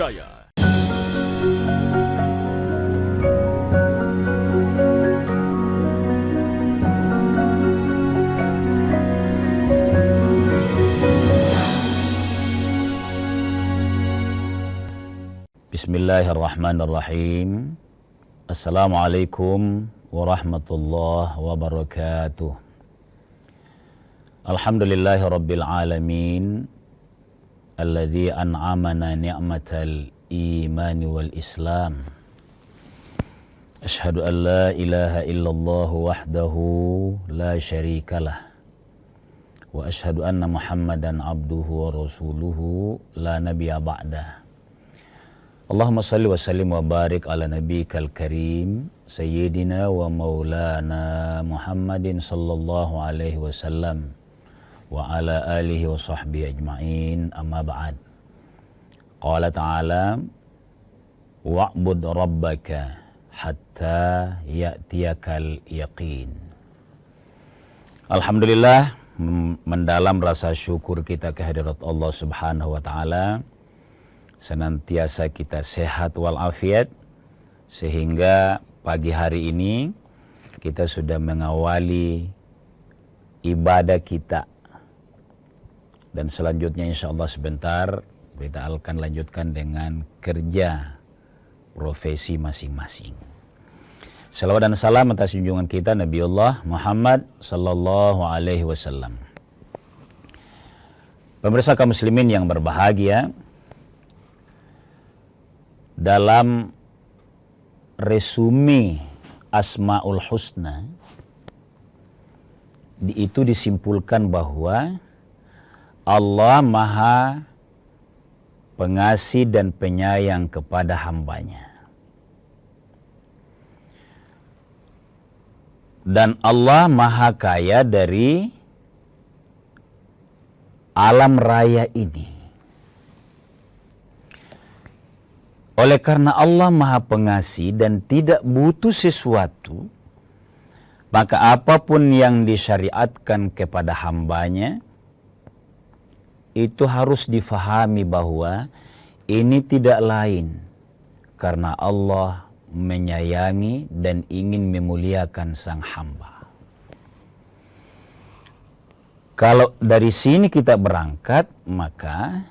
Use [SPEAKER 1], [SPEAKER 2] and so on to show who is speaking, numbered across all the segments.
[SPEAKER 1] Jaya.
[SPEAKER 2] Bismillahirrahmanirrahim. Assalamualaikum warahmatullahi wabarakatuh. Alhamdulillahi rabbil alamin, alladzi an'amana ni'matal imani wal islam. Ashhadu an la ilaha illallah wahdahu la syarikalah, wa ashhadu anna muhammadan abduhu wa rasuluhu la nabiyya ba'dah. Allahumma salli wa sallim wa barik ala nabiyyikal karim sayyidina wa maulana Muhammadin sallallahu alaihi wasallam wa ala alihi wa sahbihi ajma'in, amma ba'd. Qala ta'ala wa'bud rabbaka hatta ya'tiyakal yaqin. Alhamdulillah, mendalam rasa syukur kita kehadirat Allah subhanahu wa ta'ala. Senantiasa kita sehat walafiat, sehingga pagi hari ini kita sudah mengawali ibadah kita. Dan selanjutnya insya Allah sebentar kita akan lanjutkan dengan kerja profesi masing-masing. Salawat dan salam atas junjungan kita Nabiullah Muhammad sallallahu alaihi wasallam. Pemirsa kaum muslimin yang berbahagia, dalam resume Asmaul Husna itu disimpulkan bahwa Allah Maha Pengasih dan Penyayang kepada hambanya. Dan Allah Maha Kaya dari alam raya ini. Oleh karena Allah Maha Pengasih dan tidak butuh sesuatu, maka apapun yang disyariatkan kepada hambanya, itu harus difahami bahwa ini tidak lain karena Allah menyayangi dan ingin memuliakan sang hamba. Kalau dari sini kita berangkat, maka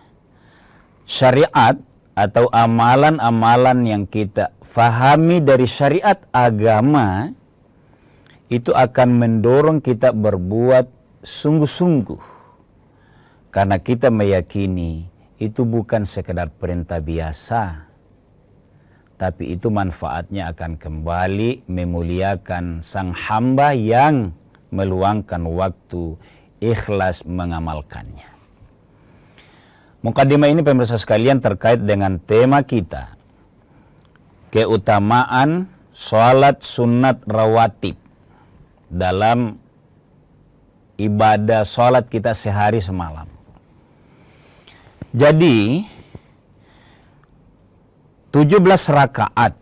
[SPEAKER 2] syariat atau amalan-amalan yang kita fahami dari syariat agama itu akan mendorong kita berbuat sungguh-sungguh, karena kita meyakini itu bukan sekedar perintah biasa, tapi itu manfaatnya akan kembali memuliakan sang hamba yang meluangkan waktu ikhlas mengamalkannya. Mukadimah ini pemirsa sekalian terkait dengan tema kita, keutamaan sholat sunat rawatib dalam ibadah sholat kita sehari semalam. Jadi 17 rakaat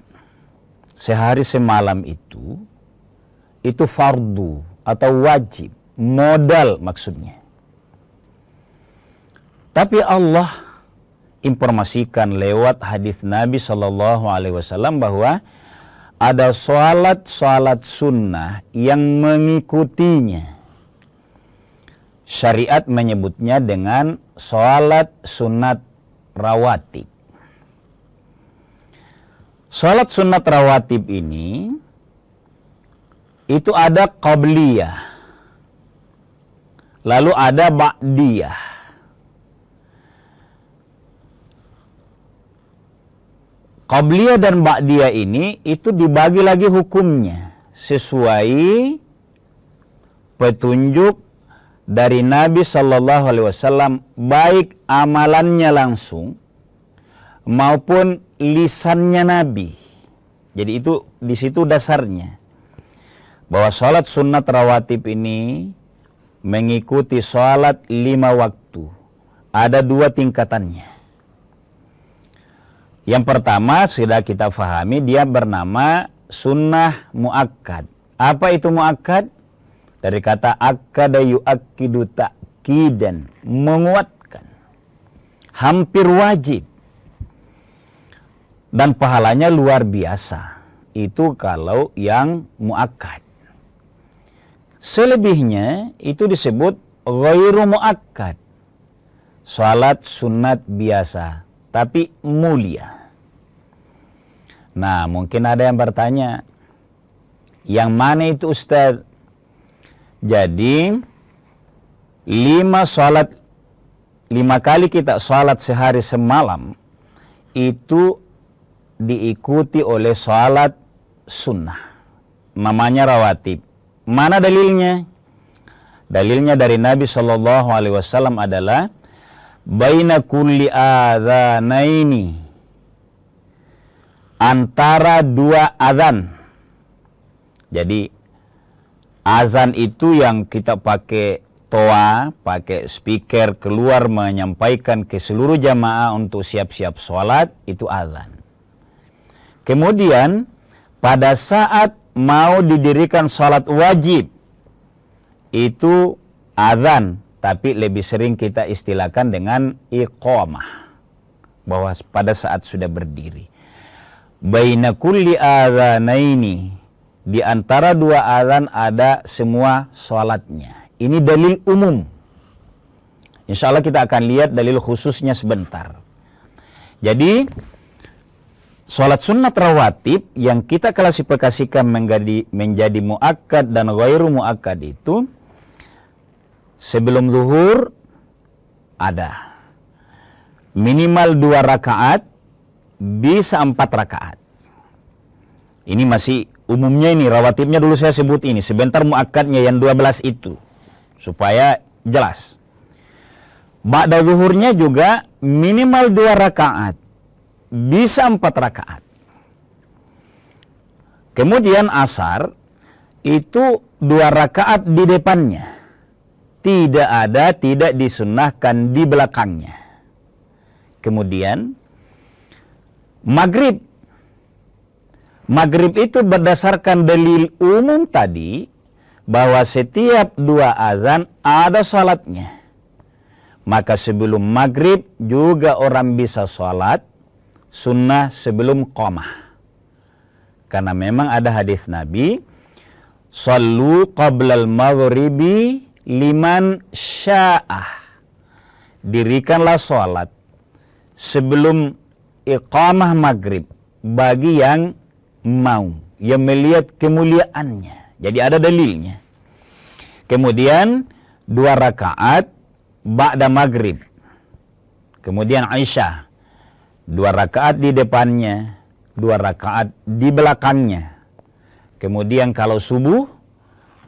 [SPEAKER 2] sehari semalam itu fardu atau wajib, modal maksudnya. Tapi Allah informasikan lewat hadis Nabi SAW bahwa ada sholat sunnah yang mengikutinya. Syariat menyebutnya dengan sholat sunat rawatib. Sholat sunat rawatib ini itu ada qabliyah, lalu ada ba'diyah. Qabliyah dan ba'diyah ini itu dibagi lagi hukumnya sesuai petunjuk dari Nabi SAW, baik amalannya langsung maupun lisannya Nabi. Jadi itu di situ dasarnya bahwa sholat sunat rawatib ini mengikuti sholat 5 waktu. Ada 2 tingkatannya. Yang pertama sudah kita fahami, dia bernama sunnah muakkad. Apa itu muakkad? Dari kata akkada yu'akkidu ta'kidan, menguatkan. Hampir wajib. Dan pahalanya luar biasa. Itu kalau yang muakkad. Selebihnya itu disebut ghairu muakkad. Salat sunat biasa, tapi mulia. Nah, mungkin ada yang bertanya, yang mana itu Ustaz? Jadi, 5 kali kita salat sehari semalam, itu diikuti oleh salat sunnah. Namanya rawatib. Mana dalilnya? Dalilnya dari Nabi SAW adalah baina kulli adzanaini, antara 2 azan. Jadi azan itu yang kita pakai toa, pakai speaker keluar menyampaikan ke seluruh jamaah untuk siap-siap sholat, itu azan. Kemudian pada saat mau didirikan sholat wajib, itu azan, tapi lebih sering kita istilahkan dengan iqamah, bahwa pada saat sudah berdiri. Baina kulli adzanaini, di antara 2 azan ada semua sholatnya. Ini dalil umum. Insya Allah kita akan lihat dalil khususnya sebentar. Jadi sholat sunnat rawatib yang kita klasifikasikan menjadi muakkad dan ghairu muakkad itu, sebelum zuhur ada minimal 2 rakaat, bisa 4 rakaat. Ini masih umumnya, ini rawatibnya dulu saya sebut ini, sebentar muakkadnya yang 12 itu, supaya jelas. Ba'da zuhurnya juga minimal 2 rakaat, bisa 4 rakaat. Kemudian asar itu 2 rakaat di depannya, tidak disunnahkan di belakangnya. Kemudian maghrib itu berdasarkan dalil umum tadi, bahwa setiap 2 azan ada salatnya. Maka sebelum maghrib juga orang bisa salat sunnah sebelum qamah. Karena memang ada hadis Nabi, sallu qablal maghribi liman sya'ah. Dirikanlah salat sebelum iqamah maghrib bagi yang mau, yang melihat kemuliaannya. Jadi ada dalilnya. Kemudian 2 rakaat ba'da maghrib. Kemudian Aisyah, 2 rakaat di depannya, 2 rakaat di belakangnya. Kemudian kalau subuh,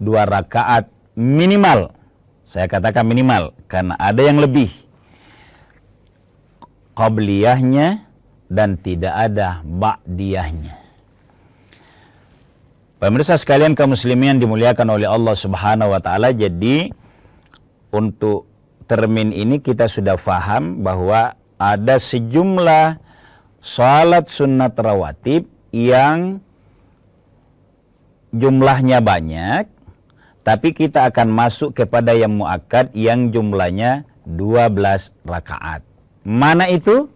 [SPEAKER 2] 2 rakaat minimal. Saya katakan minimal, karena ada yang lebih. Qabliyahnya dan tidak ada ba'diyahnya. Pemirsa sekalian kaum muslimin yang dimuliakan oleh Allah Subhanahu wa taala, jadi untuk termin ini kita sudah faham bahwa ada sejumlah salat sunnat rawatib yang jumlahnya banyak, tapi kita akan masuk kepada yang muakkad yang jumlahnya 12 rakaat. Mana itu?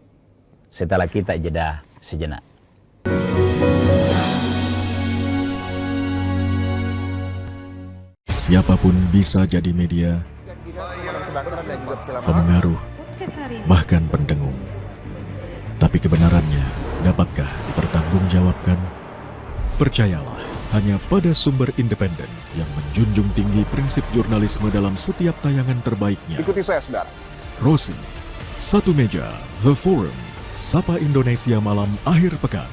[SPEAKER 2] Setelah kita jeda sejenak.
[SPEAKER 1] Siapapun bisa jadi media, pemengaruh, bahkan pendengung. Tapi kebenarannya dapatkah dipertanggungjawabkan? Percayalah hanya pada sumber independen yang menjunjung tinggi prinsip jurnalisme dalam setiap tayangan terbaiknya.
[SPEAKER 3] Ikuti saya, saudara.
[SPEAKER 1] Rosi, Satu Meja, The Forum, Sapa Indonesia Malam Akhir Pekan,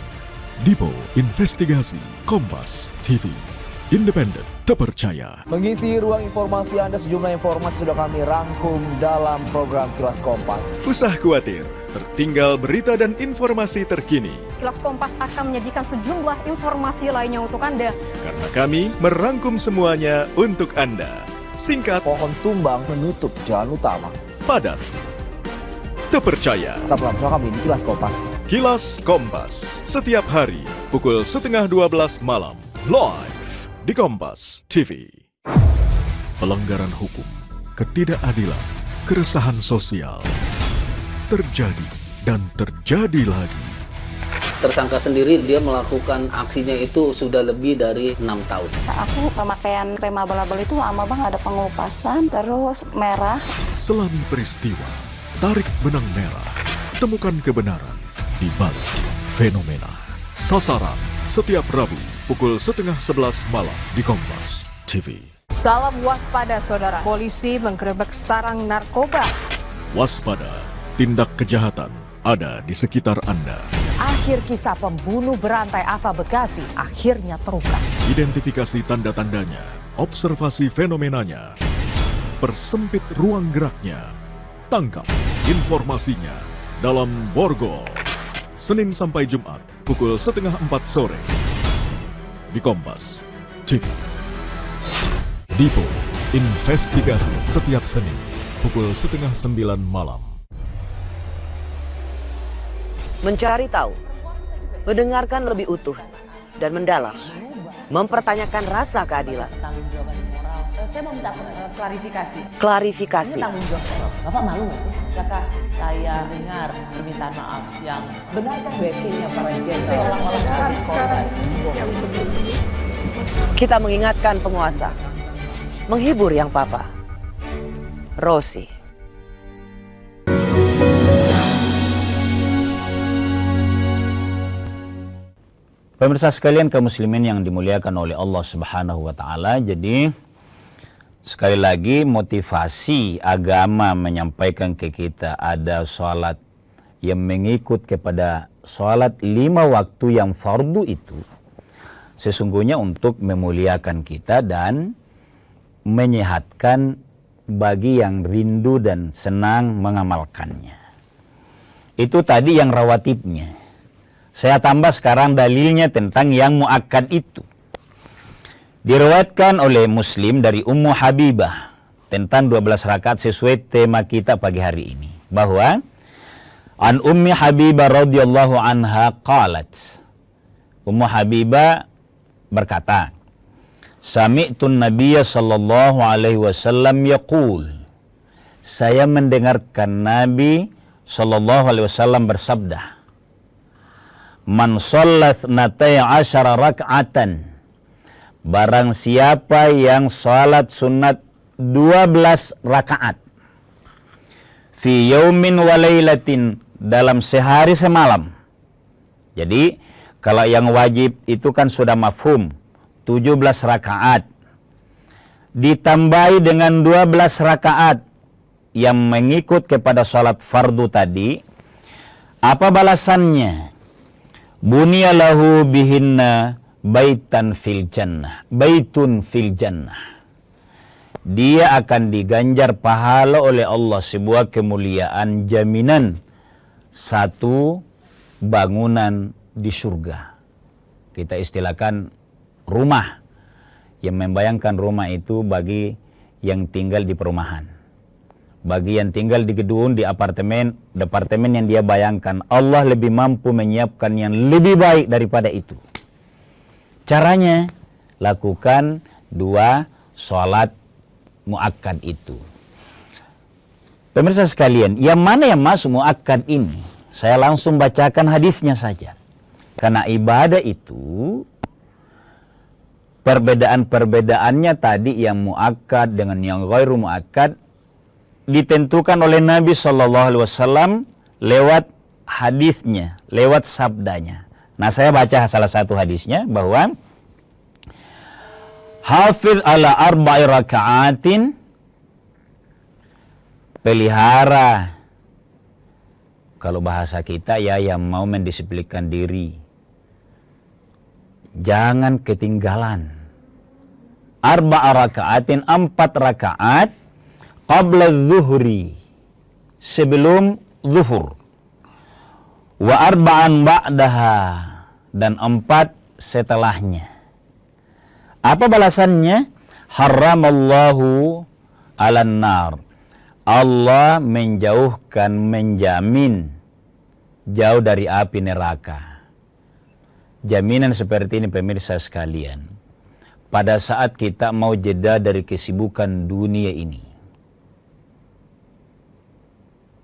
[SPEAKER 1] Dipo Investigasi, Kompas TV, independen, terpercaya.
[SPEAKER 4] Mengisi ruang informasi Anda, sejumlah informasi sudah kami rangkum dalam program Kilas Kompas.
[SPEAKER 1] Usah khawatir, tertinggal berita dan informasi terkini.
[SPEAKER 5] Kilas Kompas akan menyajikan sejumlah informasi lainnya untuk Anda.
[SPEAKER 1] Karena kami merangkum semuanya untuk Anda. Singkat,
[SPEAKER 4] Pohon tumbang menutup jalan utama.
[SPEAKER 1] padat, terpercaya.
[SPEAKER 4] Tetaplah bersama kami di Kilas Kompas.
[SPEAKER 1] Kilas Kompas, setiap hari pukul 11:30 malam, live di Kompas TV. Pelanggaran hukum, ketidakadilan, keresahan sosial terjadi dan terjadi lagi.
[SPEAKER 3] Tersangka sendiri dia melakukan aksinya itu sudah lebih dari 6 tahun.
[SPEAKER 6] Aku pemakaian krem abal-abal itu lama banget, ada pengelupasan, terus merah.
[SPEAKER 1] Selami peristiwa, tarik benang merah, temukan kebenaran di balik fenomena. Sasaran setiap Rabu pukul 10:30 malam di Kompas TV.
[SPEAKER 5] Salam waspada saudara, polisi menggerebek sarang narkoba.
[SPEAKER 1] Waspada, tindak kejahatan ada di sekitar Anda.
[SPEAKER 7] Akhir kisah pembunuh berantai asal Bekasi akhirnya terungkap.
[SPEAKER 1] Identifikasi tanda-tandanya, observasi fenomenanya, persempit ruang geraknya, tangkap informasinya dalam Borgol. Senin sampai Jumat pukul 3:30 sore di Kompas TV. Dipo Investigasi setiap Senin pukul 8:30 malam.
[SPEAKER 8] Mencari tahu, mendengarkan lebih utuh dan mendalam, mempertanyakan rasa keadilan.
[SPEAKER 6] Saya mau minta klarifikasi.
[SPEAKER 8] Klarifikasi.
[SPEAKER 6] Tanggung jawab. Bapak malu nggak sih? Apakah saya dengar permintaan maaf yang benarkah backingnya para jenderal orang-orang korban?
[SPEAKER 8] Kita mengingatkan penguasa, menghibur yang papa. Rosi.
[SPEAKER 2] Pemirsa sekalian, kaum muslimin yang dimuliakan oleh Allah Subhanahu wa taala. Jadi sekali lagi motivasi agama menyampaikan ke kita ada sholat yang mengikut kepada sholat 5 waktu yang fardu itu sesungguhnya untuk memuliakan kita dan menyehatkan bagi yang rindu dan senang mengamalkannya. Itu tadi yang rawatibnya. Saya tambah sekarang dalilnya tentang yang muakkad itu. Diriwayatkan oleh Muslim dari Ummu Habibah tentang 12 rakaat sesuai tema kita pagi hari ini. Bahwa an Ummi Habibah radhiyallahu anha qalat. Ummu Habibah berkata, Sami'tun Nabiyya sallallahu alaihi wasallam yaqul. Saya mendengarkan Nabi sallallahu alaihi wasallam bersabda, Man shollat natai asyara rak'atan. Barang siapa yang salat sunat 12 rakaat. Fi yaumin wa laylatin. Dalam sehari semalam. Jadi kalau yang wajib itu kan sudah mafhum. 17 rakaat. Ditambahi dengan 12 rakaat. Yang mengikut kepada salat fardu tadi. Apa balasannya? Bunya lahu bihinna baitan fil jannah. Baitun fil jannah. Dia akan diganjar pahala oleh Allah sebuah kemuliaan, jaminan satu bangunan di surga. Kita istilahkan rumah, yang membayangkan rumah itu bagi yang tinggal di perumahan. Bagi yang tinggal di gedung, di apartemen, departemen yang dia bayangkan, Allah lebih mampu menyiapkan yang lebih baik daripada itu. Caranya, lakukan 2 sholat muakkad itu. Pemirsa sekalian, yang mana yang masuk muakkad ini? Saya langsung bacakan hadisnya saja. Karena ibadah itu, perbedaan-perbedaannya tadi yang muakkad dengan yang ghairu muakkad, ditentukan oleh Nabi SAW lewat hadisnya, lewat sabdanya. Nah, saya baca salah satu hadisnya bahwa Hafiz ala arba'i raka'atin, pelihara, kalau bahasa kita ya yang mau mendisiplinkan diri, jangan ketinggalan. Arba'a raka'atin, 4 rakaat qabla zuhri, sebelum zuhur. Wa arba'an ba'daha, dan 4 setelahnya. Apa balasannya? Haramallahu alan nar. Allah menjauhkan, menjamin jauh dari api neraka. Jaminan seperti ini pemirsa sekalian. Pada saat kita mau jeda dari kesibukan dunia ini,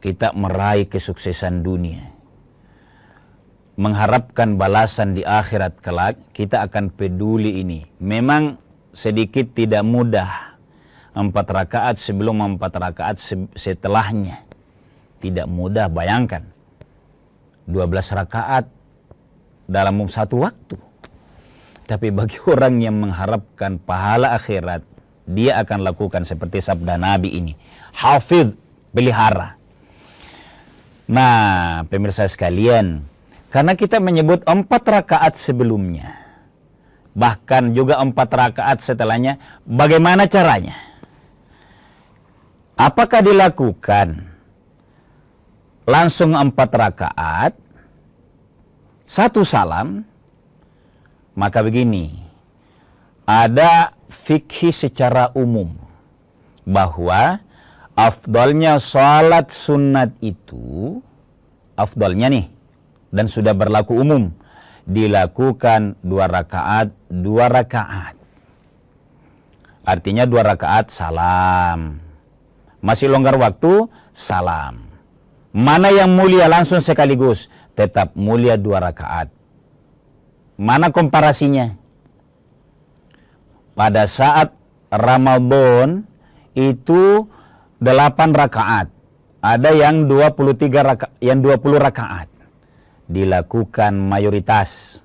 [SPEAKER 2] kita meraih kesuksesan dunia, mengharapkan balasan di akhirat kelak, kita akan peduli ini. Memang sedikit tidak mudah. 4 rakaat sebelum 4 rakaat setelahnya. Tidak mudah, bayangkan. 12 rakaat dalam satu waktu. Tapi bagi orang yang mengharapkan pahala akhirat, dia akan lakukan seperti sabda Nabi ini. Hafidh, pelihara. Nah, pemirsa sekalian, karena kita menyebut 4 rakaat sebelumnya, bahkan juga 4 rakaat setelahnya, bagaimana caranya? Apakah dilakukan langsung 4 rakaat, 1 salam? Maka begini, ada fikih secara umum bahwa afdalnya salat sunat itu, afdalnya nih, dan sudah berlaku umum, dilakukan 2 rakaat, 2 rakaat. Artinya 2 rakaat salam. Masih longgar waktu, salam. Mana yang mulia langsung sekaligus? Tetap mulia 2 rakaat. Mana komparasinya? Pada saat Ramadan itu 8 rakaat. Ada yang 23 rakaat, yang 20 rakaat. Dilakukan mayoritas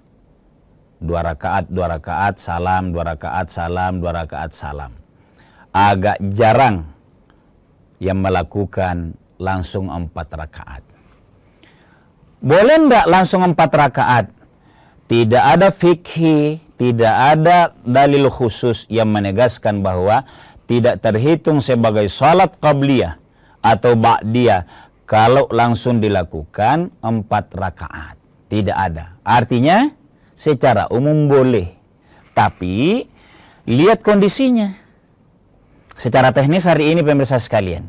[SPEAKER 2] 2 rakaat, 2 rakaat, salam, 2 rakaat, salam, 2 rakaat, salam. Agak jarang yang melakukan langsung 4 rakaat. Boleh enggak langsung 4 rakaat? Tidak ada fikih, tidak ada dalil khusus yang menegaskan bahwa tidak terhitung sebagai salat qabliyah atau ba'diyah kalau langsung dilakukan 4 rakaat. Tidak ada. Artinya secara umum boleh. Tapi lihat kondisinya. Secara teknis hari ini pemirsa sekalian,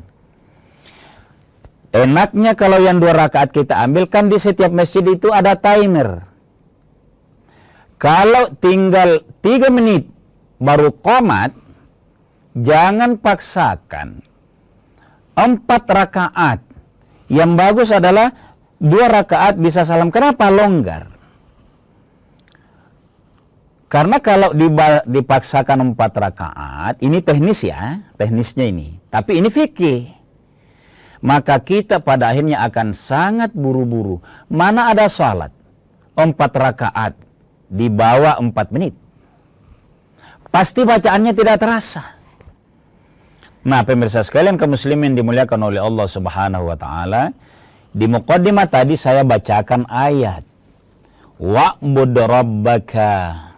[SPEAKER 2] enaknya kalau yang 2 rakaat kita ambil, kan di setiap masjid itu ada timer. Kalau tinggal 3 menit baru qomat, jangan paksakan 4 rakaat. Yang bagus adalah 2 rakaat bisa salam. Kenapa? Longgar. Karena kalau dipaksakan 4 rakaat, ini teknis ya, teknisnya ini. Tapi ini fikih. Maka kita pada akhirnya akan sangat buru-buru. Mana ada salat 4 rakaat di bawah 4 menit. Pasti bacaannya tidak terasa. Nah, pemirsa sekalian kaum muslimin dimuliakan oleh Allah Subhanahu wa taala, di muqaddimah tadi saya bacakan ayat wa'bud rabbaka.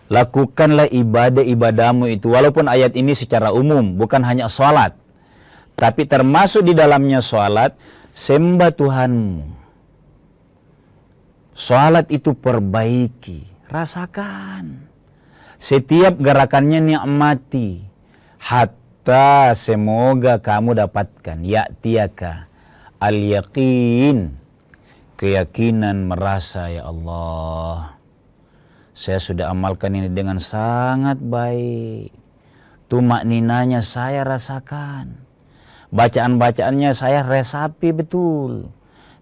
[SPEAKER 2] Lakukanlah ibadah-ibadahmu itu, walaupun ayat ini secara umum bukan hanya salat, tapi termasuk di dalamnya salat, sembah Tuhanmu. Salat itu perbaiki, rasakan. Setiap gerakannya nikmati. Hatta semoga kamu dapatkan ya'tiyaka al-yaqin. Keyakinan merasa, ya Allah, saya sudah amalkan ini dengan sangat baik. Tumakninanya saya rasakan. Bacaan-bacaannya saya resapi betul.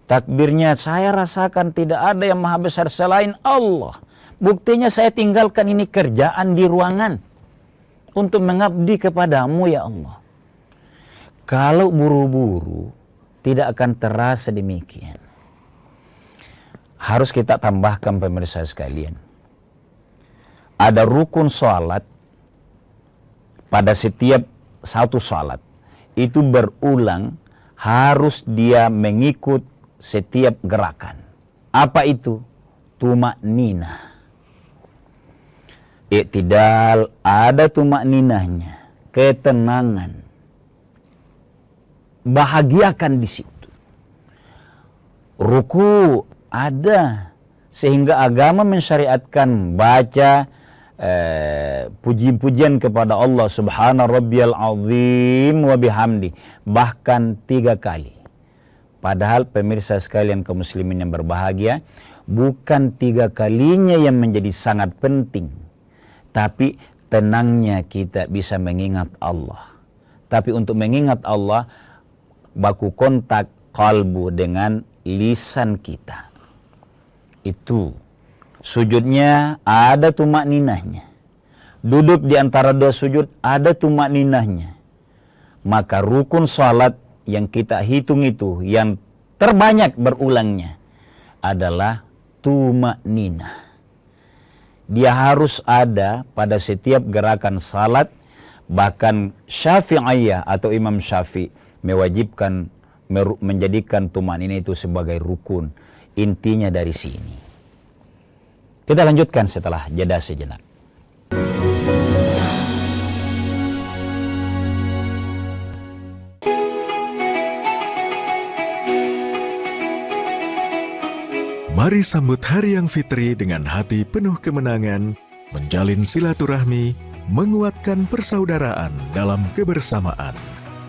[SPEAKER 2] Takbirnya saya rasakan, tidak ada yang maha besar selain Allah. Buktinya saya tinggalkan ini kerjaan di ruangan untuk mengabdi kepadamu, ya Allah. Kalau buru-buru, tidak akan terasa demikian. Harus kita tambahkan pemirsa sekalian. Ada rukun sholat pada setiap satu sholat. Itu berulang, harus dia mengikut setiap gerakan. Apa itu? Tumakninah. Iktidal, ada tumakninahnya, ketenangan. Bahagiakan di situ. Ruku ada, sehingga agama mensyariatkan baca puji-pujian kepada Allah Subhana Rabbiyal Azim wa bihamdi, bahkan 3 kali. Padahal pemirsa sekalian kaum muslimin yang berbahagia, bukan 3 kalinya yang menjadi sangat penting, tapi tenangnya kita bisa mengingat Allah. Tapi untuk mengingat Allah, baku kontak kalbu dengan lisan kita. itu sujudnya ada tumak ninahnya, duduk di antara dua sujud ada tumak ninahnya, maka rukun salat yang kita hitung itu yang terbanyak berulangnya adalah tumak ninah. Dia harus ada pada setiap gerakan salat. Bahkan Syafi'iyah atau Imam Syafi'i mewajibkan menjadikan tumanina itu sebagai rukun. Intinya dari sini. Kita lanjutkan setelah jeda sejenak.
[SPEAKER 1] Mari sambut Hari yang Fitri dengan hati penuh kemenangan, menjalin silaturahmi, menguatkan persaudaraan dalam kebersamaan.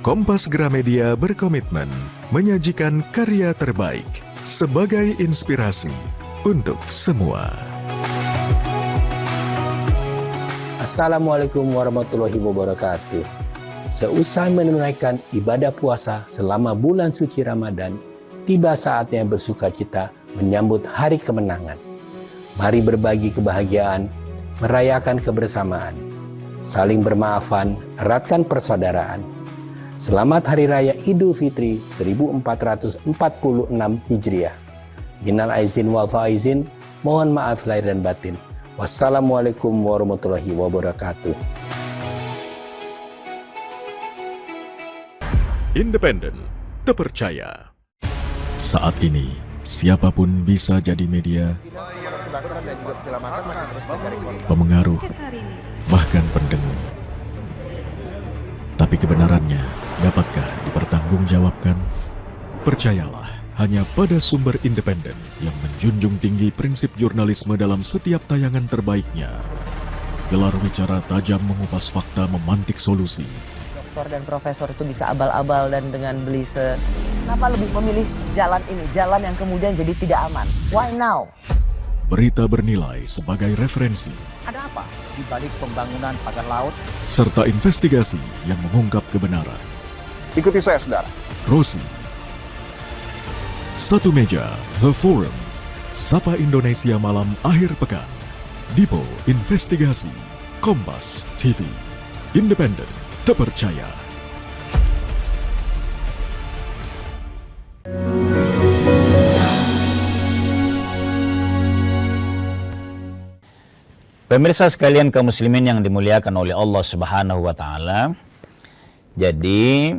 [SPEAKER 1] Kompas Gramedia berkomitmen menyajikan karya terbaik sebagai inspirasi untuk semua.
[SPEAKER 9] Assalamualaikum warahmatullahi wabarakatuh. Seusai menunaikan ibadah puasa selama bulan suci Ramadan, tiba saatnya bersukacita menyambut hari kemenangan. Mari berbagi kebahagiaan, merayakan kebersamaan, saling bermaafan, eratkan persaudaraan. Selamat Hari Raya Idul Fitri 1446 Hijriah. Minal aizin wal faizin, mohon maaf lahir dan batin. Wassalamualaikum warahmatullahi wabarakatuh.
[SPEAKER 1] Independen, terpercaya. Saat ini, siapapun bisa jadi media, pemengaruh, bahkan pendengung. Tapi kebenarannya dapatkah dipertanggungjawabkan? Percayalah hanya pada sumber independen yang menjunjung tinggi prinsip jurnalisme dalam setiap tayangan terbaiknya. Gelar bicara tajam mengupas fakta, memantik solusi.
[SPEAKER 8] Doktor dan profesor itu bisa abal-abal dan dengan belise. Kenapa lebih memilih jalan ini, jalan yang kemudian jadi tidak aman? Why now?
[SPEAKER 1] Berita bernilai sebagai referensi.
[SPEAKER 4] Ada apa di balik pembangunan pagar laut?
[SPEAKER 1] Serta investigasi yang mengungkap kebenaran.
[SPEAKER 10] Ikuti saya, saudara.
[SPEAKER 1] Rosi. Satu meja, The Forum. Sapa Indonesia malam akhir pekan. Dipo Investigasi. Kompas TV. Independen, terpercaya.
[SPEAKER 2] Pemirsa sekalian kaum muslimin yang dimuliakan oleh Allah Subhanahu wa taala. Jadi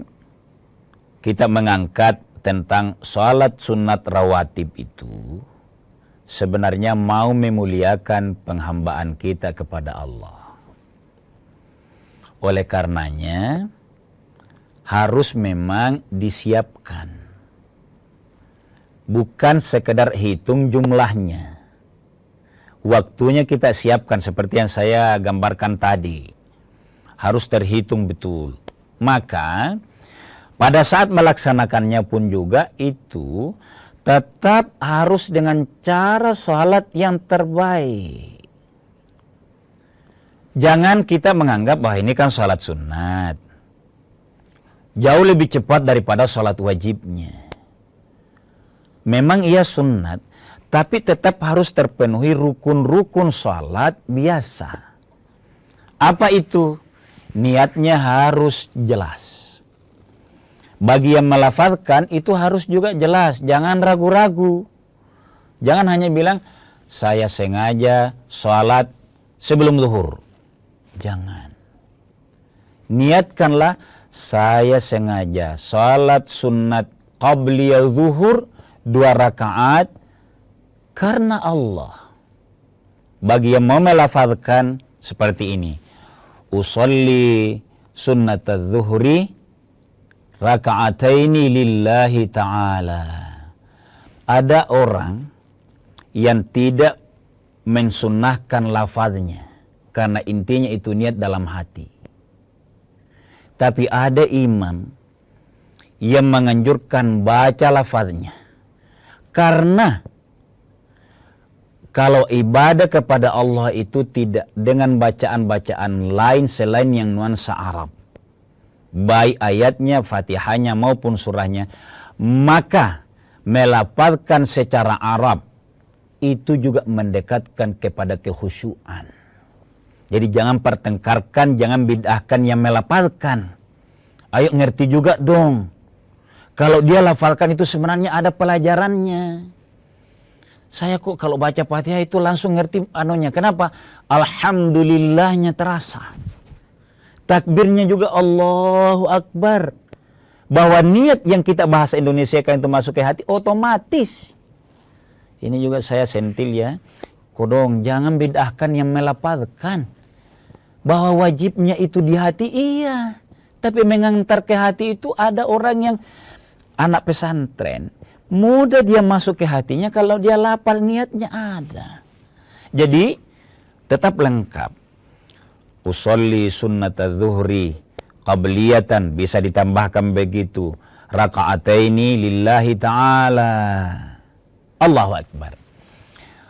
[SPEAKER 2] kita mengangkat tentang salat sunat rawatib itu sebenarnya mau memuliakan penghambaan kita kepada Allah. Oleh karenanya harus memang disiapkan. Bukan sekedar hitung jumlahnya. Waktunya kita siapkan seperti yang saya gambarkan tadi. Harus terhitung betul. Maka pada saat melaksanakannya pun juga itu tetap harus dengan cara sholat yang terbaik. Jangan kita menganggap bahwa ini kan sholat sunat. Jauh lebih cepat daripada sholat wajibnya. Memang ia sunat, tapi tetap harus terpenuhi rukun-rukun sholat biasa. Apa itu? Niatnya harus jelas. Bagi yang melafazkan itu harus juga jelas. Jangan ragu-ragu. Jangan hanya bilang, saya sengaja sholat sebelum zuhur. Jangan. Niatkanlah, saya sengaja sholat sunat qabliyal zuhur 2 rakaat karena Allah. Bagi yang mau melafazkan seperti ini. Usolli sunnat az-zuhri raka'ataini lillahi ta'ala. Ada orang yang tidak mensunnahkan lafaznya. Karena intinya itu niat dalam hati. Tapi ada imam yang menganjurkan baca lafaznya. Karena kalau ibadah kepada Allah itu tidak dengan bacaan-bacaan lain selain yang nuansa Arab. Baik ayatnya, fatihahnya maupun surahnya. Maka melafazkan secara Arab itu juga mendekatkan kepada kekhusyuan. Jadi jangan pertengkarkan, jangan bid'ahkan yang melafalkan. Ayo ngerti juga dong. Kalau dia lafalkan itu sebenarnya ada pelajarannya. Saya kok kalau baca Fatihah itu langsung ngerti anunya. Kenapa? Alhamdulillahnya terasa. Takbirnya juga Allahu Akbar. Bahwa niat yang kita bahasa Indonesia kan itu masuk ke hati otomatis. Ini juga saya sentil ya. Kodong, jangan bid'ahkan yang melafalkan. Bahwa wajibnya itu di hati, iya. Tapi mengantar ke hati itu ada orang yang anak pesantren. Mudah dia masuk ke hatinya kalau dia lapar, niatnya ada. Jadi tetap lengkap. Usolli sunnata zuhri qabliyatan, bisa ditambahkan begitu. Raka'ataini lillahi ta'ala. Allahu Akbar.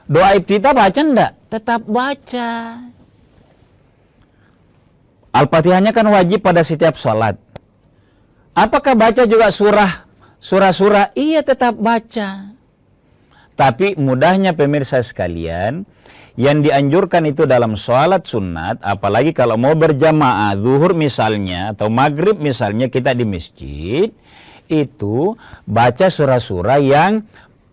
[SPEAKER 2] Doa iftitah baca enggak? Tetap baca. Al-Fatihahnya kan wajib pada setiap sholat. Apakah baca juga surah-surah? Iya, tetap baca. Tapi mudahnya pemirsa sekalian, yang dianjurkan itu dalam sholat sunat, apalagi kalau mau berjamaah, zuhur misalnya, atau maghrib misalnya kita di masjid, itu baca surah-surah yang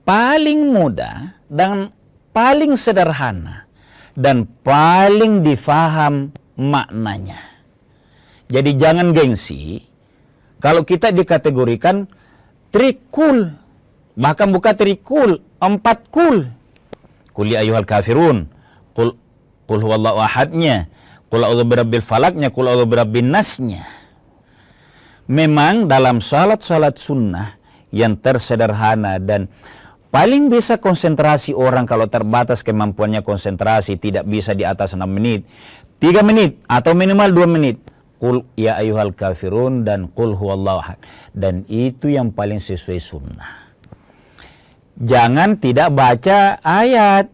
[SPEAKER 2] paling mudah dan paling sederhana dan paling difaham maknanya. Jadi jangan gengsi kalau kita dikategorikan trikul, bahkan bukan trikul, 4 kul. Qul ya ayyuhal kafirun, qul huwallahu ahadnya, qul a'udzu birabbil falaknya, qul a'udzu birabbin nasnya. Memang dalam salat-salat sunnah yang tersederhana dan paling bisa konsentrasi orang kalau terbatas kemampuannya konsentrasi, tidak bisa di atas 6 menit, 3 menit atau minimal 2 menit. Qul ya ayyuhal kafirun dan qul huwallahu ahad. Dan itu yang paling sesuai sunnah. Jangan tidak baca ayat.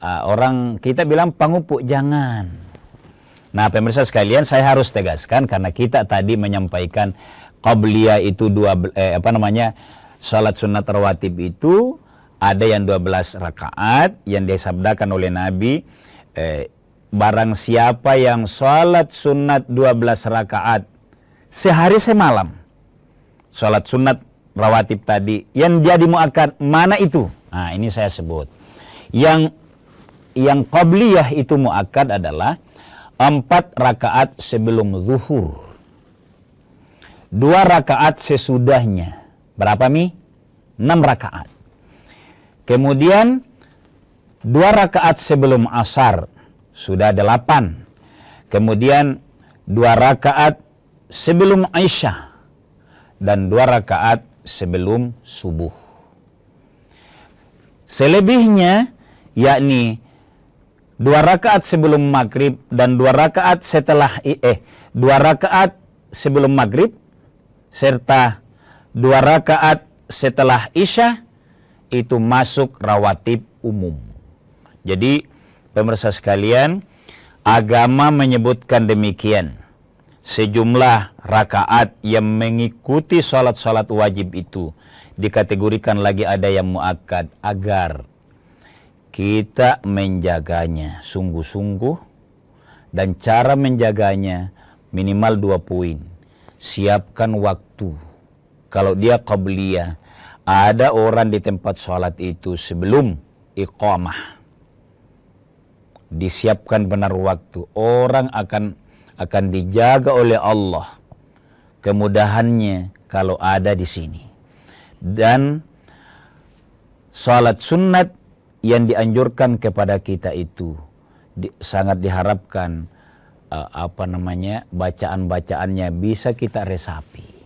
[SPEAKER 2] Orang kita bilang pangupuk, jangan. Nah, pemirsa sekalian, saya harus tegaskan karena kita tadi menyampaikan qabliyah itu salat sunat rawatib itu ada yang 12 rakaat yang disabdakan oleh Nabi, barang siapa yang salat sunat 12 rakaat sehari semalam, salat sunat rawatib tadi yang jadi muakkad, mana itu? Nah, ini saya sebut. Yang qabliyah itu muakkad adalah 4 rakaat sebelum zuhur, 2 rakaat sesudahnya. Berapa Mi? 6 rakaat. Kemudian 2 rakaat sebelum asar, sudah 8. Kemudian 2 rakaat sebelum Aisyah dan 2 rakaat sebelum subuh. Selebihnya yakni 2 rakaat sebelum maghrib dan 2 rakaat setelah 2 rakaat sebelum maghrib serta 2 rakaat setelah Isya itu masuk rawatib umum. Jadi pemirsa sekalian, agama menyebutkan demikian. Sejumlah rakaat yang mengikuti salat-salat wajib itu dikategorikan lagi ada yang muakkad agar kita menjaganya sungguh-sungguh, dan cara menjaganya minimal 2 poin. Siapkan waktu. Kalau dia qabliyah, ada orang di tempat sholat itu sebelum iqamah, disiapkan benar waktu, orang akan dijaga oleh Allah kemudahannya kalau ada di sini. Dan sholat sunnat yang dianjurkan kepada kita itu sangat diharapkan bacaan-bacaannya bisa kita resapi.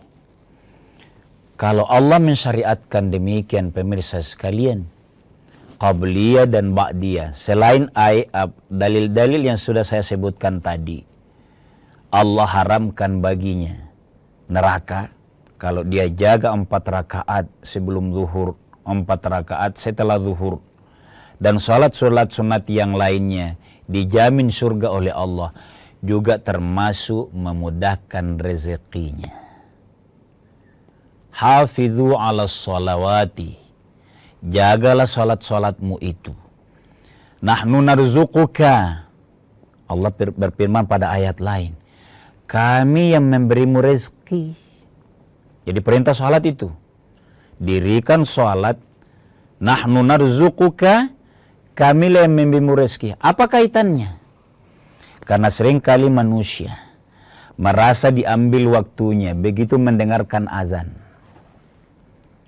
[SPEAKER 2] Kalau Allah mensyariatkan demikian pemirsa sekalian, qabliyah dan ba'diyah, selain dalil-dalil yang sudah saya sebutkan tadi, Allah haramkan baginya neraka kalau dia jaga 4 rakaat sebelum zuhur, 4 rakaat setelah zuhur, dan salat-salat sunat yang lainnya dijamin surga oleh Allah, juga termasuk memudahkan rezekinya. Hafidhu ala salawati, jagalah salat-salatmu itu. Nahnu narzuquka. Allah berfirman pada ayat lain, kami yang memberimu rezeki. Jadi perintah salat itu, dirikan salat. Nahnu narzuquka, kami yang memberimu rezeki. Apa kaitannya? Karena seringkali manusia merasa diambil waktunya begitu mendengarkan azan.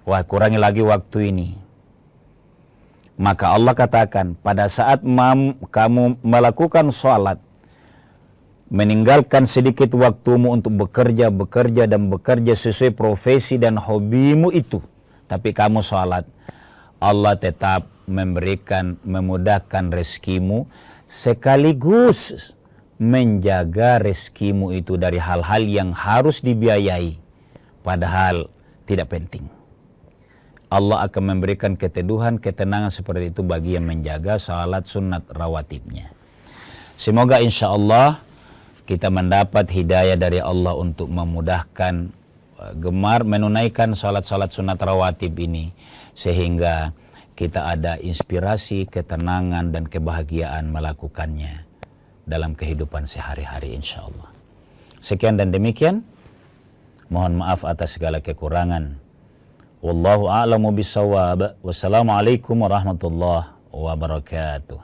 [SPEAKER 2] Wah, kurangi lagi waktu ini. Maka Allah katakan, pada saat kamu melakukan sholat, meninggalkan sedikit waktumu untuk bekerja sesuai profesi dan hobimu itu, tapi kamu sholat, Allah tetap memudahkan rezekimu, sekaligus menjaga rezekimu itu dari hal-hal yang harus dibiayai, padahal tidak penting. Allah akan memberikan keteduhan, ketenangan seperti itu bagi yang menjaga salat sunat rawatibnya. Semoga insya Allah kita mendapat hidayah dari Allah untuk memudahkan gemar menunaikan salat-salat sunat rawatib ini, sehingga kita ada inspirasi, ketenangan, dan kebahagiaan melakukannya dalam kehidupan sehari-hari insya Allah. Sekian dan demikian. Mohon maaf atas segala kekurangan. Wallahu a'lamu bissawab. Wassalamualaikum warahmatullahi wabarakatuh.